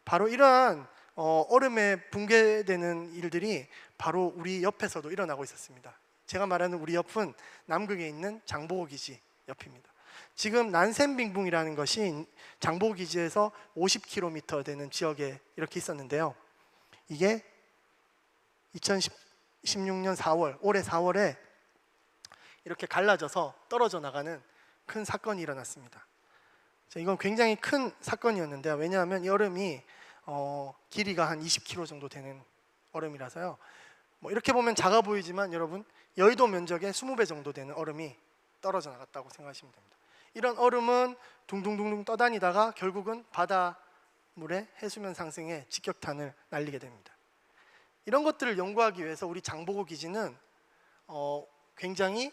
바로 이러한 얼음에 붕괴되는 일들이 바로 우리 옆에서도 일어나고 있었습니다. 제가 말하는 우리 옆은 남극에 있는 장보고 기지 옆입니다. 지금 난센빙붕이라는 것이 장보고 기지에서 50km 되는 지역에 이렇게 있었는데요. 이게 2016년 4월, 올해 4월에 이렇게 갈라져서 떨어져 나가는 큰 사건이 일어났습니다. 자, 이건 굉장히 큰 사건이었는데요. 왜냐하면 이 얼음이 길이가 한 20km 정도 되는 얼음이라서요. 뭐 이렇게 보면 작아 보이지만 여러분 여의도 면적의 20배 정도 되는 얼음이 떨어져 나갔다고 생각하시면 됩니다. 이런 얼음은 둥둥둥둥 떠다니다가 결국은 바닷물의 해수면 상승에 직격탄을 날리게 됩니다. 이런 것들을 연구하기 위해서 우리 장보고 기지는 굉장히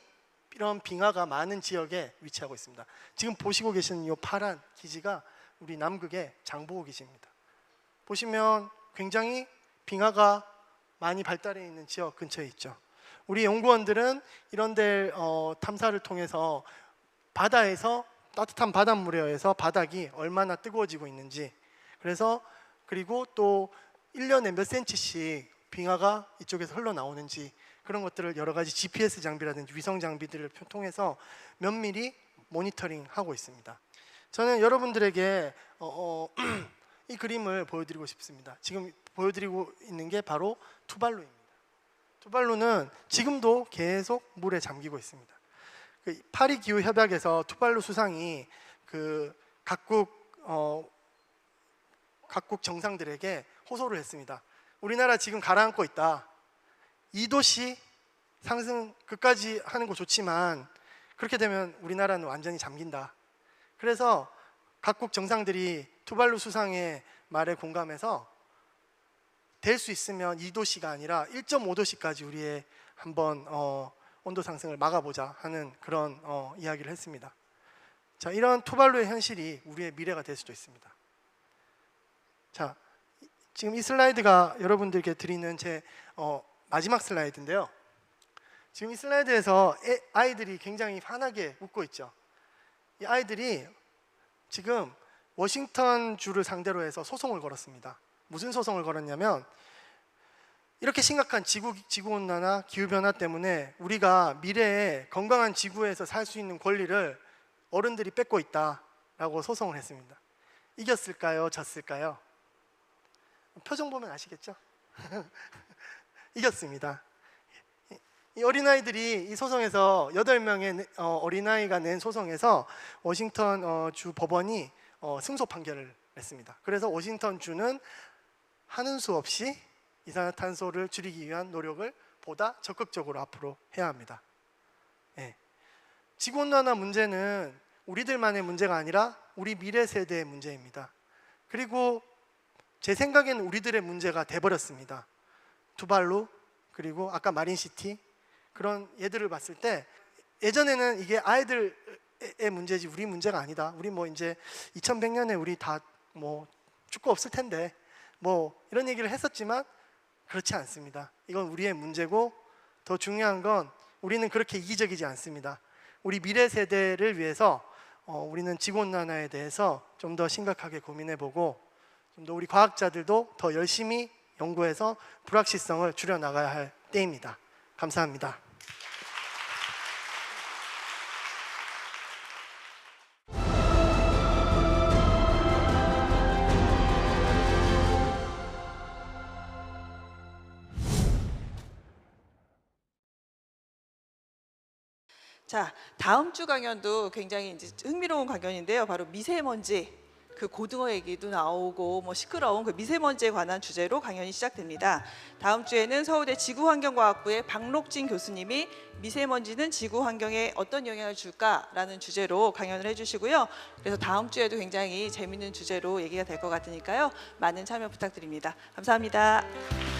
이런 빙하가 많은 지역에 위치하고 있습니다. 지금 보시고 계시는 이 파란 기지가 우리 남극의 장보고 기지입니다. 보시면 굉장히 빙하가 많이 발달해 있는 지역 근처에 있죠. 우리 연구원들은 이런 데 탐사를 통해서 바다에서 따뜻한 바닷물에 의해서 바닥이 얼마나 뜨거워지고 있는지, 그리고 또 1년에 몇 센치씩 빙하가 이쪽에서 흘러나오는지 그런 것들을 여러 가지 GPS 장비라든지 위성 장비들을 통해서 면밀히 모니터링하고 있습니다. 저는 여러분들에게 이 그림을 보여드리고 싶습니다. 지금 보여드리고 있는 게 바로 투발루입니다. 투발루는 지금도 계속 물에 잠기고 있습니다. 파리 기후 협약에서 투발루 수상이 각국 정상들에게 호소를 했습니다. 우리나라 지금 가라앉고 있다. 2도씨 상승 그까지 하는 거 좋지만 그렇게 되면 우리나라는 완전히 잠긴다. 그래서 각국 정상들이 투발루 수상의 말에 공감해서 될 수 있으면 2도씨가 아니라 1.5도씨까지 우리의 한번 온도 상승을 막아보자 하는 그런 이야기를 했습니다. 자, 이런 투발루의 현실이 우리의 미래가 될 수도 있습니다. 자, 지금 이 슬라이드가 여러분들께 드리는 제 마지막 슬라이드인데요. 지금 이 슬라이드에서 아이들이 굉장히 환하게 웃고 있죠. 이 아이들이 지금 워싱턴 주를 상대로 해서 소송을 걸었습니다. 무슨 소송을 걸었냐면 이렇게 심각한 지구온난화, 기후변화 때문에 우리가 미래에 건강한 지구에서 살 수 있는 권리를 어른들이 뺏고 있다라고 소송을 했습니다. 이겼을까요? 졌을까요? 표정 보면 아시겠죠? 이겼습니다. 이 어린아이들이 이 소송에서 8명의 어린아이가 낸 소송에서 워싱턴 주 법원이 승소 판결을 냈습니다. 그래서 워싱턴 주는 하는 수 없이 이산화탄소를 줄이기 위한 노력을 보다 적극적으로 앞으로 해야 합니다. 네. 지구온난화 문제는 우리들만의 문제가 아니라 우리 미래 세대의 문제입니다. 그리고 제 생각에는 우리들의 문제가 돼버렸습니다. 투발루 그리고 아까 마린시티 그런 예들을 봤을 때 예전에는 이게 아이들의 문제지 우리 문제가 아니다. 우리 뭐 이제 2100년에 우리 다 뭐 축구 없을 텐데 뭐 이런 얘기를 했었지만 그렇지 않습니다. 이건 우리의 문제고 더 중요한 건 우리는 그렇게 이기적이지 않습니다. 우리 미래 세대를 위해서 우리는 지구온난화에 대해서 좀 더 심각하게 고민해보고 좀 더 우리 과학자들도 더 열심히 연구해서 불확실성을 줄여나가야 할 때입니다. 감사합니다. 자, 다음 주 강연도 굉장히 이제 흥미로운 강연인데요. 바로 미세먼지 그 고등어 얘기도 나오고 뭐 시끄러운 그 미세먼지에 관한 주제로 강연이 시작됩니다. 다음 주에는 서울대 지구환경과학부의 박록진 교수님이 미세먼지는 지구 환경에 어떤 영향을 줄까라는 주제로 강연을 해주시고요. 그래서 다음 주에도 굉장히 재밌는 주제로 얘기가 될 것 같으니까요. 많은 참여 부탁드립니다. 감사합니다.